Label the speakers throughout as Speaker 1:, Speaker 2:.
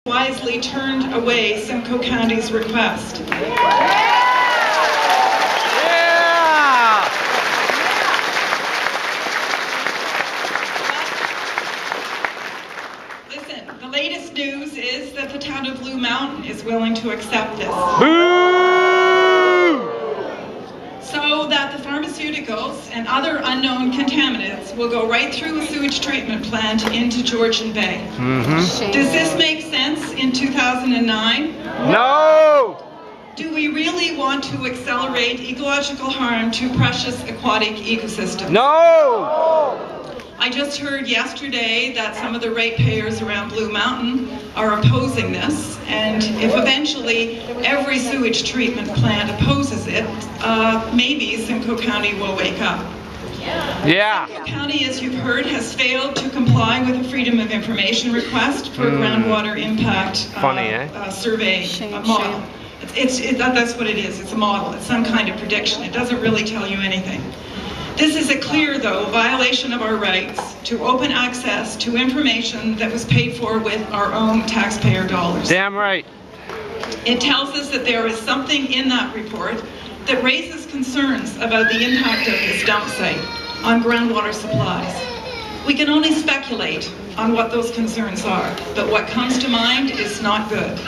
Speaker 1: wisely turned away Simcoe County's request. Listen, the latest news is that the town of Blue Mountain is willing to accept this. So that the pharmaceuticals and other unknown contaminants will go right through a sewage treatment plant into Georgian Bay. Does this make sense in 2009?
Speaker 2: No!
Speaker 1: Do we really want to accelerate ecological harm to precious aquatic ecosystems?
Speaker 2: No!
Speaker 1: I just heard yesterday that some of the ratepayers around Blue Mountain are opposing this, and if eventually every sewage treatment plant opposes it, maybe Simcoe County will wake up.
Speaker 2: Yeah.
Speaker 1: Simcoe County, as you've heard, has failed to comply with a Freedom of Information request for a groundwater impact survey model. That's what it is. It's a model. It's some kind of prediction. It doesn't really tell you anything. This is a clear, though, violation of our rights to open access to information that was paid for with our own taxpayer dollars.
Speaker 2: Damn right.
Speaker 1: It tells us that there is something in that report that raises concerns about the impact of this dump site on groundwater supplies. We can only speculate on what those concerns are, but what comes to mind is not good.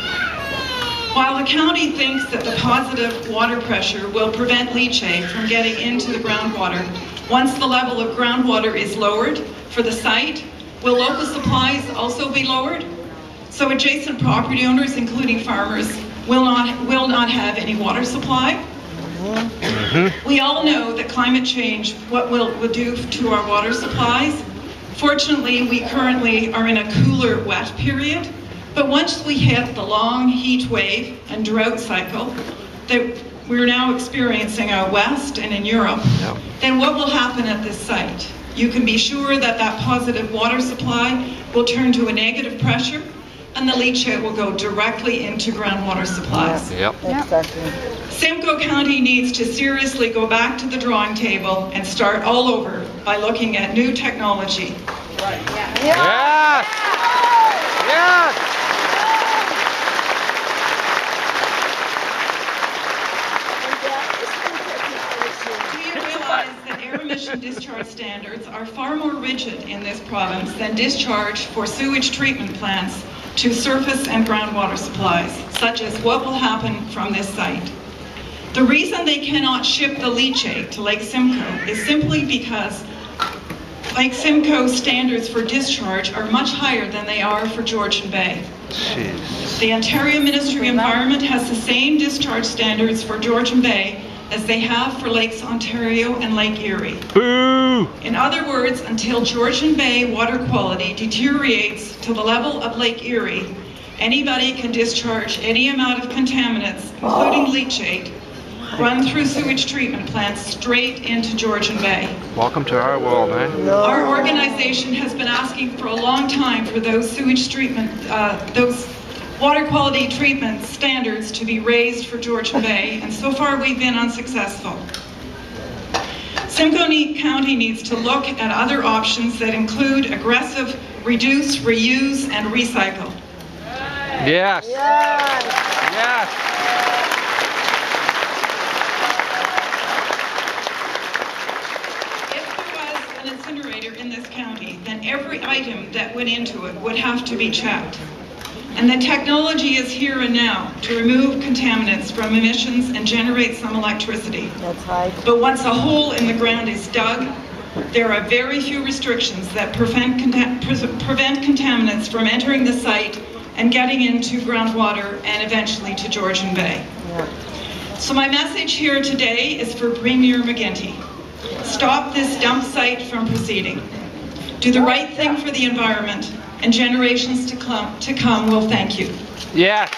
Speaker 1: While the county thinks that the positive water pressure will prevent leachate from getting into the groundwater, once the level of groundwater is lowered for the site, will local supplies also be lowered? So adjacent property owners, including farmers, will not have any water supply? We all know that climate change, what will do to our water supplies. Fortunately, we currently are in a cooler, wet period. But once we hit the long heat wave and drought cycle that we're now experiencing out west and in Europe, then what will happen at this site? You can be sure that that positive water supply will turn to a negative pressure, and the leachate will go directly into groundwater supplies. Simcoe County needs to seriously go back to the drawing table and start all over by looking at new technology.
Speaker 2: Yes! Yes!
Speaker 1: Air emission discharge standards are far more rigid in this province than discharge for sewage treatment plants to surface and groundwater supplies, such as what will happen from this site. The reason they cannot ship the leachate to Lake Simcoe is simply because Lake Simcoe's standards for discharge are much higher than they are for Georgian Bay.
Speaker 2: Jeez.
Speaker 1: The Ontario Ministry of Environment has the same discharge standards for Georgian Bay as they have for Lakes Ontario and Lake Erie.
Speaker 2: Boo!
Speaker 1: In other words, until Georgian Bay water quality deteriorates to the level of Lake Erie, anybody can discharge any amount of contaminants, including leachate, run through sewage treatment plants straight into Georgian Bay.
Speaker 2: Welcome to our world, man.
Speaker 1: Our organization has been asking for a long time for those sewage treatment, those water quality treatment standards to be raised for Georgian Bay, and so far we've been unsuccessful. Simcoe County needs to look at other options that include aggressive reduce, reuse, and recycle.
Speaker 2: Yes. Yes. Yes.
Speaker 1: If there was an incinerator in this county, then every item that went into it would have to be checked. And the technology is here and now to remove contaminants from emissions and generate some electricity.
Speaker 3: That's right.
Speaker 1: But once a hole in the ground is dug, there are very few restrictions that prevent contaminants from entering the site and getting into groundwater and eventually to Georgian Bay. So my message here today is for Premier McGuinty. Stop this dump site from proceeding. Do the right thing for the environment, and generations to come will thank you.
Speaker 2: Yes.